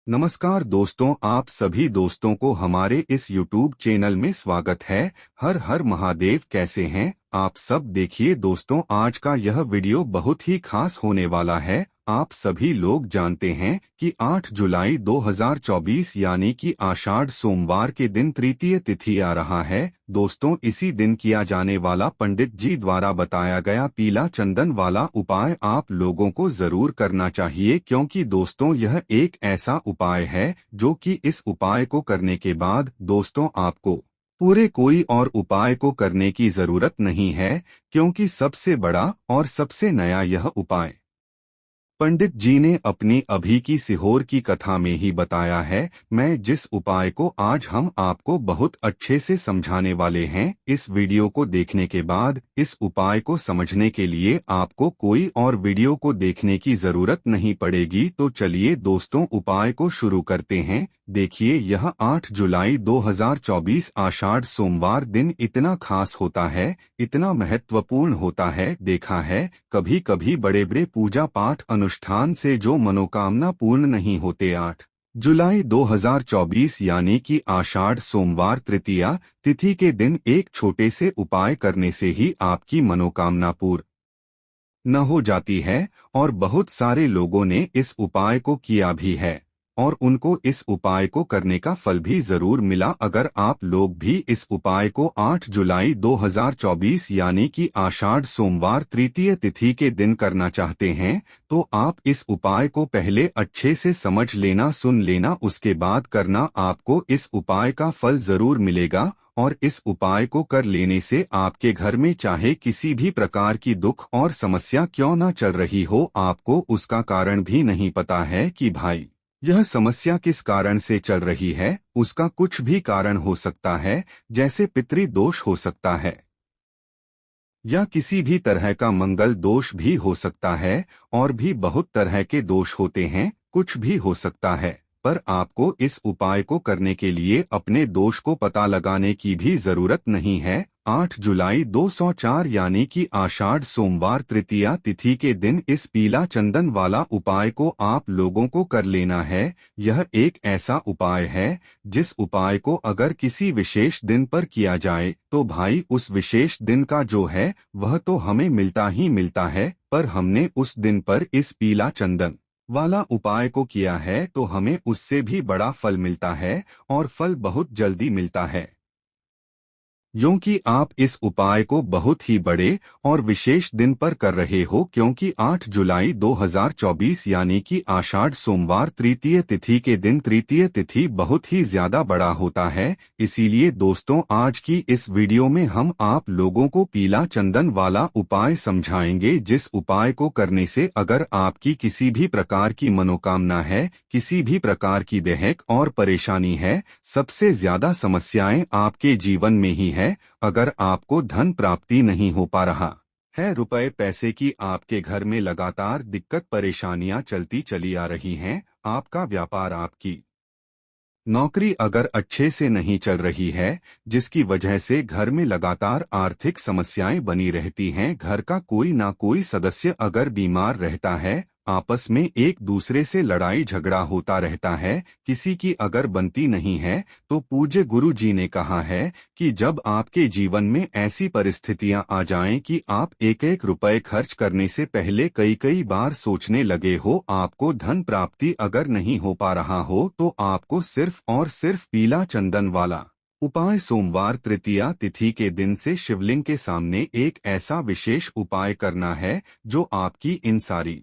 नमस्कार दोस्तों, आप सभी दोस्तों को हमारे इस YouTube चैनल में स्वागत है। हर हर महादेव। कैसे हैं आप सब? देखिए दोस्तों, आज का यह वीडियो बहुत ही खास होने वाला है। आप सभी लोग जानते हैं कि 8 जुलाई 2024 यानी कि आषाढ़ सोमवार के दिन तृतीय तिथि आ रहा है। दोस्तों, इसी दिन किया जाने वाला पंडित जी द्वारा बताया गया पीला चंदन वाला उपाय आप लोगों को जरूर करना चाहिए, क्योंकि दोस्तों यह एक ऐसा उपाय है जो कि इस उपाय को करने के बाद दोस्तों आपको पूरे कोई और उपाय को करने की जरूरत नहीं है, क्योंकि सबसे बड़ा और सबसे नया यह उपाय पंडित जी ने अपनी अभी की सिहोर की कथा में ही बताया है। मैं जिस उपाय को आज हम आपको बहुत अच्छे से समझाने वाले हैं, इस वीडियो को देखने के बाद इस उपाय को समझने के लिए आपको कोई और वीडियो को देखने की जरूरत नहीं पड़ेगी। तो चलिए दोस्तों, उपाय को शुरू करते हैं। देखिए, यह 8 जुलाई 2024 आषाढ़ सोमवार दिन इतना खास होता है, इतना महत्वपूर्ण होता है। देखा है कभी कभी बड़े बड़े पूजा पाठ अनुष्ठान से जो मनोकामना पूर्ण नहीं होते। 8 जुलाई 2024 यानी कि आषाढ़ सोमवार तृतीया तिथि के दिन एक छोटे से उपाय करने से ही आपकी मनोकामना पूर्ण न हो जाती है। और बहुत सारे लोगों ने इस उपाय को किया भी है और उनको इस उपाय को करने का फल भी जरूर मिला। अगर आप लोग भी इस उपाय को 8 जुलाई 2024 यानी कि आषाढ़ सोमवार तृतीय तिथि के दिन करना चाहते हैं, तो आप इस उपाय को पहले अच्छे से समझ लेना, सुन लेना, उसके बाद करना। आपको इस उपाय का फल जरूर मिलेगा और इस उपाय को कर लेने से आपके घर में चाहे किसी भी प्रकार की दुख और समस्या क्यों न चल रही हो, आपको उसका कारण भी नहीं पता है कि भाई यह समस्या किस कारण से चल रही है। उसका कुछ भी कारण हो सकता है, जैसे पितृ दोष हो सकता है या किसी भी तरह का मंगल दोष भी हो सकता है, और भी बहुत तरह के दोष होते हैं, कुछ भी हो सकता है। पर आपको इस उपाय को करने के लिए अपने दोष को पता लगाने की भी जरूरत नहीं है। 8 जुलाई 204 यानी कि आषाढ़ सोमवार तृतीया तिथि के दिन इस पीला चंदन वाला उपाय को आप लोगों को कर लेना है। यह एक ऐसा उपाय है जिस उपाय को अगर किसी विशेष दिन पर किया जाए तो भाई उस विशेष दिन का जो है वह तो हमें मिलता ही मिलता है, पर हमने उस दिन पर इस पीला चंदन वाला उपाय को किया है तो हमें उससे भी बड़ा फल मिलता है, और फल बहुत जल्दी मिलता है, क्योंकि आप इस उपाय को बहुत ही बड़े और विशेष दिन पर कर रहे हो। क्योंकि 8 जुलाई 2024 यानी कि आषाढ़ सोमवार तृतीय तिथि के दिन तृतीय तिथि बहुत ही ज्यादा बड़ा होता है। इसीलिए दोस्तों, आज की इस वीडियो में हम आप लोगों को पीला चंदन वाला उपाय समझाएंगे, जिस उपाय को करने से अगर आपकी किसी भी प्रकार की मनोकामना है, किसी भी प्रकार की दैहिक और परेशानी है, सबसे ज्यादा समस्याएं आपके जीवन में ही है। अगर आपको धन प्राप्ति नहीं हो पा रहा है, रुपए पैसे की आपके घर में लगातार दिक्कत परेशानियां चलती चली आ रही हैं, आपका व्यापार, आपकी नौकरी अगर अच्छे से नहीं चल रही है, जिसकी वजह से घर में लगातार आर्थिक समस्याएं बनी रहती हैं, घर का कोई ना कोई सदस्य अगर बीमार रहता है, आपस में एक दूसरे से लड़ाई झगड़ा होता रहता है, किसी की अगर बनती नहीं है, तो पूज्य गुरु जी ने कहा है कि जब आपके जीवन में ऐसी परिस्थितियां आ जाएं कि आप एक एक रुपए खर्च करने से पहले कई कई बार सोचने लगे हो, आपको धन प्राप्ति अगर नहीं हो पा रहा हो, तो आपको सिर्फ और सिर्फ पीला चंदन वाला उपाय सोमवार तृतीया तिथि के दिन से शिवलिंग के सामने एक ऐसा विशेष उपाय करना है जो आपकी इन सारी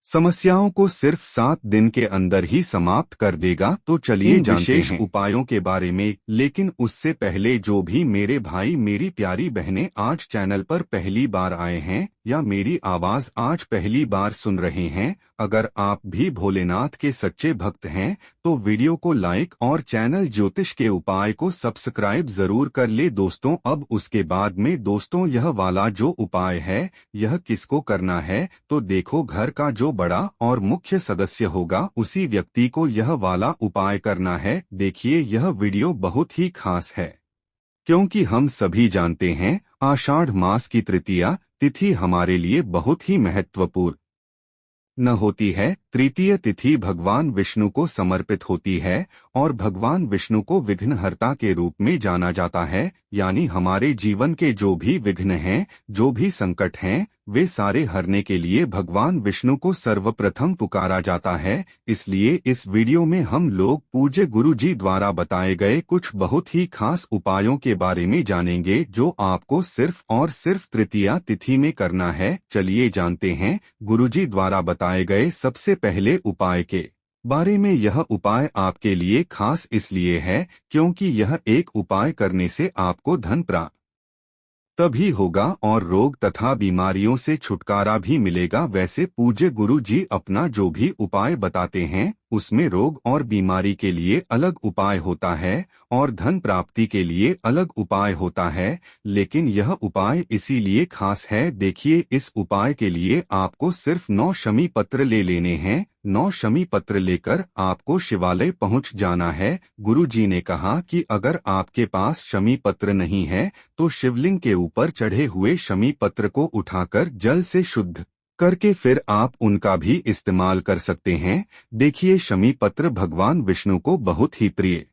समस्याओं को सिर्फ 7 दिन के अंदर ही समाप्त कर देगा। तो चलिए जानते हैं उपायों के बारे में। लेकिन उससे पहले जो भी मेरे भाई मेरी प्यारी बहनें आज चैनल पर पहली बार आए हैं या मेरी आवाज आज पहली बार सुन रहे हैं, अगर आप भी भोलेनाथ के सच्चे भक्त हैं तो वीडियो को लाइक और चैनल ज्योतिष के उपाय को सब्सक्राइब जरूर कर ले दोस्तों। अब उसके बाद में दोस्तों, यह वाला जो उपाय है यह किसको करना है, तो देखो, घर का जो बड़ा और मुख्य सदस्य होगा उसी व्यक्ति को यह वाला उपाय करना है। देखिए, यह वीडियो बहुत ही खास है, क्योंकि हम सभी जानते हैं आषाढ़ मास की तृतीया तिथि हमारे लिए बहुत ही महत्वपूर्ण न होती है। तृतीय तिथि भगवान विष्णु को समर्पित होती है और भगवान विष्णु को विघ्नहर्ता के रूप में जाना जाता है, यानी हमारे जीवन के जो भी विघ्न हैं, जो भी संकट हैं, वे सारे हरने के लिए भगवान विष्णु को सर्वप्रथम पुकारा जाता है। इसलिए इस वीडियो में हम लोग पूज्य गुरु जी द्वारा बताए गए कुछ बहुत ही खास उपायों के बारे में जानेंगे, जो आपको सिर्फ और सिर्फ तृतीया तिथि में करना है। चलिए जानते हैं गुरु जी द्वारा बताए गए सबसे पहले उपाय के बारे में। यह उपाय आपके लिए खास इसलिए है क्योंकि यह एक उपाय करने से आपको धन प्राप्त तभी होगा और रोग तथा बीमारियों से छुटकारा भी मिलेगा। वैसे पूज्य गुरु जी अपना जो भी उपाय बताते हैं उसमें रोग और बीमारी के लिए अलग उपाय होता है और धन प्राप्ति के लिए अलग उपाय होता है, लेकिन यह उपाय इसीलिए खास है। देखिए, इस उपाय के लिए आपको सिर्फ 9 शमी पत्र ले लेने हैं। 9 शमी पत्र लेकर आपको शिवालय पहुंच जाना है। गुरु जी ने कहा कि अगर आपके पास शमी पत्र नहीं है तो शिवलिंग के ऊपर चढ़े हुए शमी पत्र को उठाकर जल से शुद्ध करके फिर आप उनका भी इस्तेमाल कर सकते हैं। देखिए, शमी पत्र भगवान विष्णु को बहुत ही प्रिय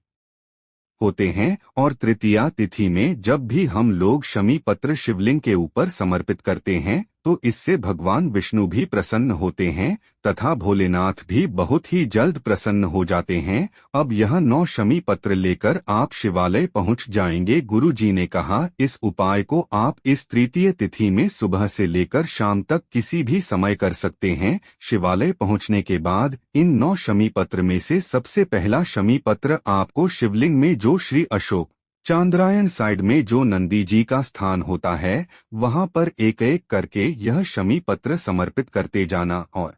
होते हैं और तृतीया तिथि में जब भी हम लोग शमी पत्र शिवलिंग के ऊपर समर्पित करते हैं तो इससे भगवान विष्णु भी प्रसन्न होते हैं तथा भोलेनाथ भी बहुत ही जल्द प्रसन्न हो जाते हैं। अब यह 9 शमी पत्र लेकर आप शिवालय पहुंच जाएंगे। गुरु जी ने कहा इस उपाय को आप इस तृतीय तिथि में सुबह से लेकर शाम तक किसी भी समय कर सकते हैं। शिवालय पहुंचने के बाद इन 9 शमी पत्र में से सबसे पहला शमी पत्र आपको शिवलिंग में जो श्री अशोक चांद्रायण साइड में जो नंदी जी का स्थान होता है वहां पर एक एक करके यह शमी पत्र समर्पित करते जाना और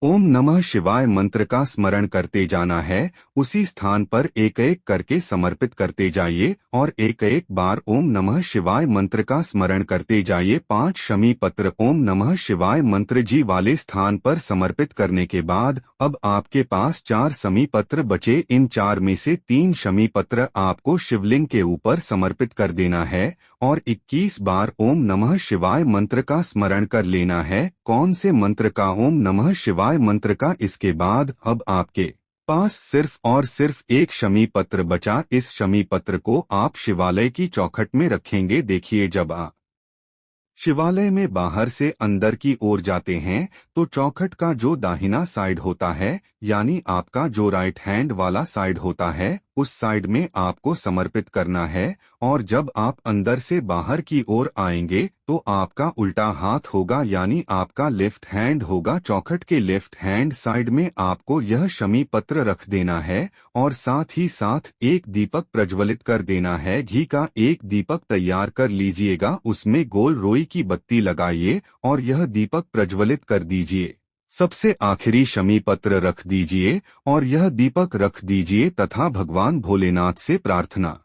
ओम नमः शिवाय मंत्र का स्मरण करते जाना है। उसी स्थान पर एक एक करके समर्पित करते जाइए और एक एक बार ओम नमः शिवाय मंत्र का स्मरण करते जाइए। 5 शमी पत्र ओम नमः शिवाय मंत्र जी वाले स्थान पर समर्पित करने के बाद अब आपके पास 4 शमी पत्र बचे। इन 4 में से 3 शमी पत्र आपको शिवलिंग के ऊपर समर्पित कर देना है और 21 बार ओम नमः शिवाय मंत्र का स्मरण कर लेना है। कौन से मंत्र का? ओम नमः शिवाय मंत्र का। इसके बाद अब आपके पास सिर्फ और सिर्फ एक शमी पत्र बचा। इस शमी पत्र को आप शिवालय की चौखट में रखेंगे। देखिए, जब आप शिवालय में बाहर से अंदर की ओर जाते हैं तो चौखट का जो दाहिना साइड होता है, यानी आपका जो राइट हैंड वाला साइड होता है, उस साइड में आपको समर्पित करना है। और जब आप अंदर से बाहर की ओर आएंगे तो आपका उल्टा हाथ होगा, यानी आपका लेफ्ट हैंड होगा। चौखट के लेफ्ट हैंड साइड में आपको यह शमी पत्र रख देना है और साथ ही साथ एक दीपक प्रज्वलित कर देना है। घी का एक दीपक तैयार कर लीजिएगा, उसमें गोल रोई की बत्ती लगाइए और यह दीपक प्रज्वलित कर दीजिए। सबसे आखिरी शमी पत्र रख दीजिए और यह दीपक रख दीजिए तथा भगवान भोलेनाथ से प्रार्थना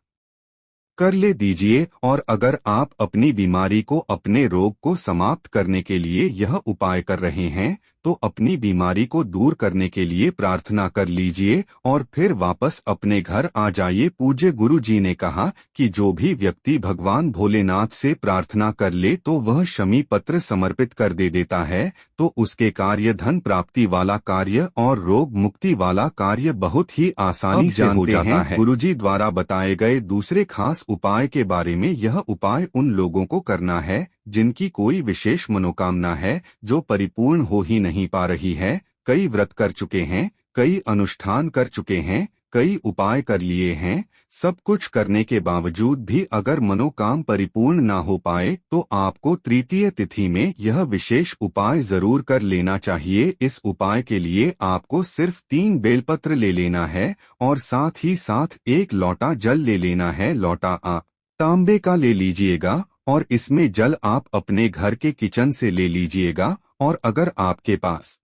कर ले दीजिए। और अगर आप अपनी बीमारी को, अपने रोग को समाप्त करने के लिए यह उपाय कर रहे हैं तो अपनी बीमारी को दूर करने के लिए प्रार्थना कर लीजिए और फिर वापस अपने घर आ जाइए। पूज्य गुरु जी ने कहा कि जो भी व्यक्ति भगवान भोलेनाथ से प्रार्थना कर ले तो वह शमी पत्र समर्पित कर देता है तो उसके कार्य, धन प्राप्ति वाला कार्य और रोग मुक्ति वाला कार्य बहुत ही आसानी से हो जाता है। गुरु जी द्वारा बताए गए दूसरे खास उपाय के बारे में। यह उपाय उन लोगों को करना है जिनकी कोई विशेष मनोकामना है जो परिपूर्ण हो ही नहीं पा रही है। कई व्रत कर चुके हैं, कई अनुष्ठान कर चुके हैं, कई उपाय कर लिए हैं, सब कुछ करने के बावजूद भी अगर मनोकाम परिपूर्ण ना हो पाए तो आपको तृतीय तिथि में यह विशेष उपाय जरूर कर लेना चाहिए। इस उपाय के लिए आपको सिर्फ 3 बेलपत्र ले लेना है और साथ ही साथ 1 लोटा जल ले लेना है। लोटा आप तांबे का ले लीजिएगा और इसमें जल आप अपने घर के किचन से ले लीजिएगा। और अगर आपके पास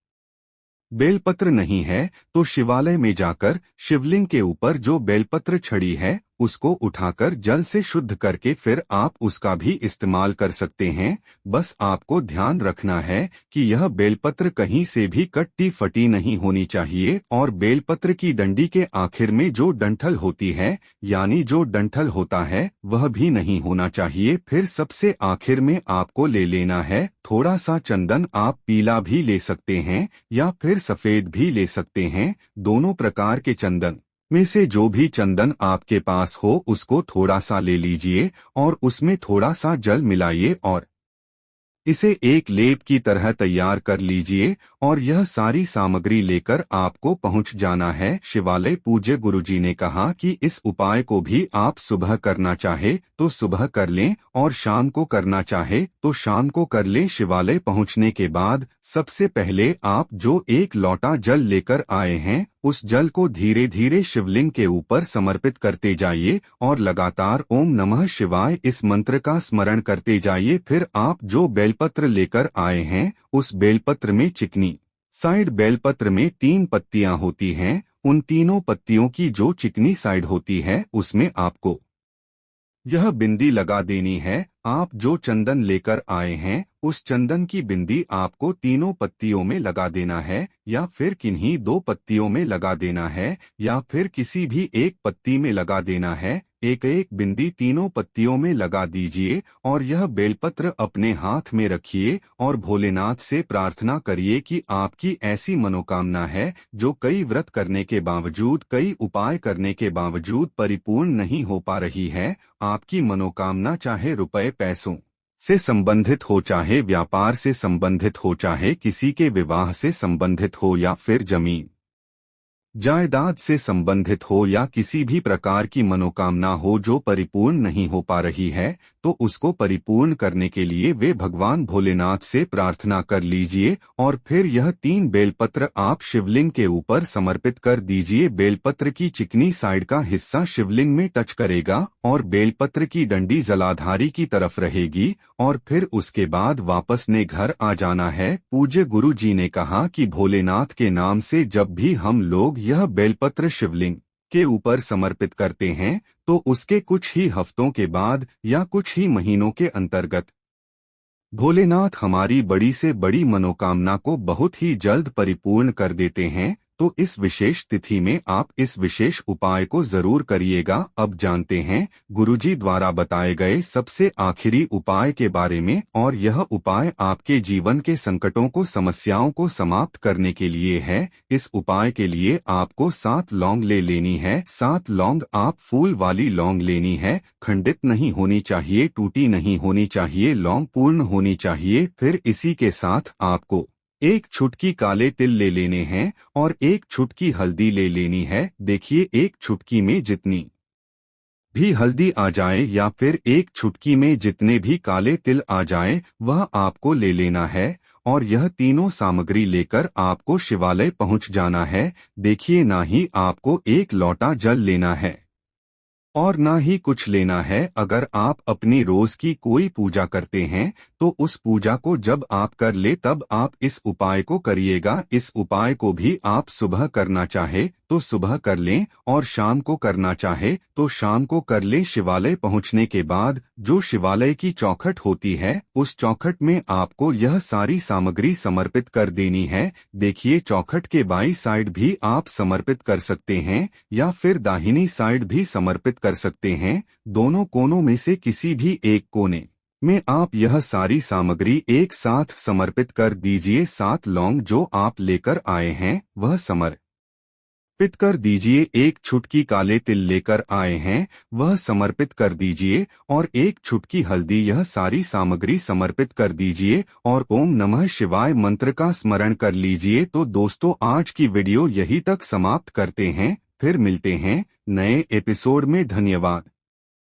बेलपत्र नहीं है तो शिवालय में जाकर शिवलिंग के ऊपर जो बेलपत्र छड़ी है उसको उठाकर जल से शुद्ध करके फिर आप उसका भी इस्तेमाल कर सकते हैं। बस आपको ध्यान रखना है कि यह बेलपत्र कहीं से भी कट्टी फटी नहीं होनी चाहिए और बेलपत्र की डंडी के आखिर में जो डंठल होती है यानी जो डंठल होता है वह भी नहीं होना चाहिए। फिर सबसे आखिर में आपको ले लेना है थोड़ा सा चंदन। आप पीला भी ले सकते हैं या फिर सफेद भी ले सकते हैं। दोनों प्रकार के चंदन में से जो भी चंदन आपके पास हो उसको थोड़ा सा ले लीजिए और उसमें थोड़ा सा जल मिलाइए और इसे एक लेप की तरह तैयार कर लीजिए और यह सारी सामग्री लेकर आपको पहुंच जाना है शिवालय। पूज्य गुरुजी ने कहा कि इस उपाय को भी आप सुबह करना चाहे तो सुबह कर लें और शाम को करना चाहे तो शाम को कर लें। शिवालय पहुंचने के बाद सबसे पहले आप जो एक लोटा जल लेकर आए हैं उस जल को धीरे धीरे शिवलिंग के ऊपर समर्पित करते जाइए और लगातार ओम नमः शिवाय इस मंत्र का स्मरण करते जाइए। फिर आप जो बेलपत्र लेकर आए हैं उस बेलपत्र में चिकनी साइड बेलपत्र में 3 पत्तियां होती हैं। उन तीनों पत्तियों की जो चिकनी साइड होती है उसमें आपको यह बिंदी लगा देनी है। आप जो चंदन लेकर आए हैं उस चंदन की बिंदी आपको तीनों पत्तियों में लगा देना है या फिर किन्हीं 2 पत्तियों में लगा देना है या फिर किसी भी एक पत्ती में लगा देना है। एक एक बिंदी तीनों पत्तियों में लगा दीजिए और यह बेलपत्र अपने हाथ में रखिए और भोलेनाथ से प्रार्थना करिए कि आपकी ऐसी मनोकामना है जो कई व्रत करने के बावजूद कई उपाय करने के बावजूद परिपूर्ण नहीं हो पा रही है। आपकी मनोकामना चाहे रुपए पैसों से संबंधित हो, चाहे व्यापार से संबंधित हो, चाहे किसी के विवाह से संबंधित हो या फिर जमीन जायदाद से संबंधित हो या किसी भी प्रकार की मनोकामना हो जो परिपूर्ण नहीं हो पा रही है तो उसको परिपूर्ण करने के लिए वे भगवान भोलेनाथ से प्रार्थना कर लीजिए और फिर यह 3 बेलपत्र आप शिवलिंग के ऊपर समर्पित कर दीजिए। बेलपत्र की चिकनी साइड का हिस्सा शिवलिंग में टच करेगा और बेलपत्र की डंडी जलाधारी की तरफ रहेगी और फिर उसके बाद वापस ने घर आ जाना है। पूज्य गुरु जी ने कहा कि भोलेनाथ के नाम से जब भी हम लोग यह बेलपत्र शिवलिंग के ऊपर समर्पित करते हैं तो उसके कुछ ही हफ्तों के बाद या कुछ ही महीनों के अंतर्गत भोलेनाथ हमारी बड़ी से बड़ी मनोकामना को बहुत ही जल्द परिपूर्ण कर देते हैं। तो इस विशेष तिथि में आप इस विशेष उपाय को जरूर करिएगा। अब जानते हैं गुरुजी द्वारा बताए गए सबसे आखिरी उपाय के बारे में और यह उपाय आपके जीवन के संकटों को समस्याओं को समाप्त करने के लिए है। इस उपाय के लिए आपको 7 लौंग ले लेनी है। 7 लौंग आप फूल वाली लौंग लेनी है, खंडित नहीं होनी चाहिए, टूटी नहीं होनी चाहिए, लौंग पूर्ण होनी चाहिए। फिर इसी के साथ आपको 1 चुटकी काले तिल ले लेने हैं और 1 चुटकी हल्दी ले लेनी है। देखिए 1 चुटकी में जितनी भी हल्दी आ जाए या फिर 1 चुटकी में जितने भी काले तिल आ जाए वह आपको ले लेना है और यह तीनों सामग्री लेकर आपको शिवालय पहुंच जाना है। देखिए ना ही आपको 1 लोटा जल लेना है और ना ही कुछ लेना है। अगर आप अपनी रोज की कोई पूजा करते हैं तो उस पूजा को जब आप कर ले तब आप इस उपाय को करिएगा। इस उपाय को भी आप सुबह करना चाहे तो सुबह कर लें और शाम को करना चाहे तो शाम को कर लें। शिवालय पहुंचने के बाद जो शिवालय की चौखट होती है उस चौखट में आपको यह सारी सामग्री समर्पित कर देनी है। देखिए चौखट के बाईं साइड भी आप समर्पित कर सकते हैं या फिर दाहिनी साइड भी समर्पित कर सकते हैं। दोनों कोनों में से किसी भी एक कोने में आप यह सारी सामग्री एक साथ समर्पित कर दीजिए। 7 लौंग जो आप लेकर आए हैं वह समर्पित कर दीजिए। 1 चुटकी काले तिल लेकर आए हैं वह समर्पित कर दीजिए और 1 चुटकी हल्दी, यह सारी सामग्री समर्पित कर दीजिए और ओम नमः शिवाय मंत्र का स्मरण कर लीजिए। तो दोस्तों आज की वीडियो यहीं तक समाप्त करते हैं, फिर मिलते हैं नए एपिसोड में। धन्यवाद।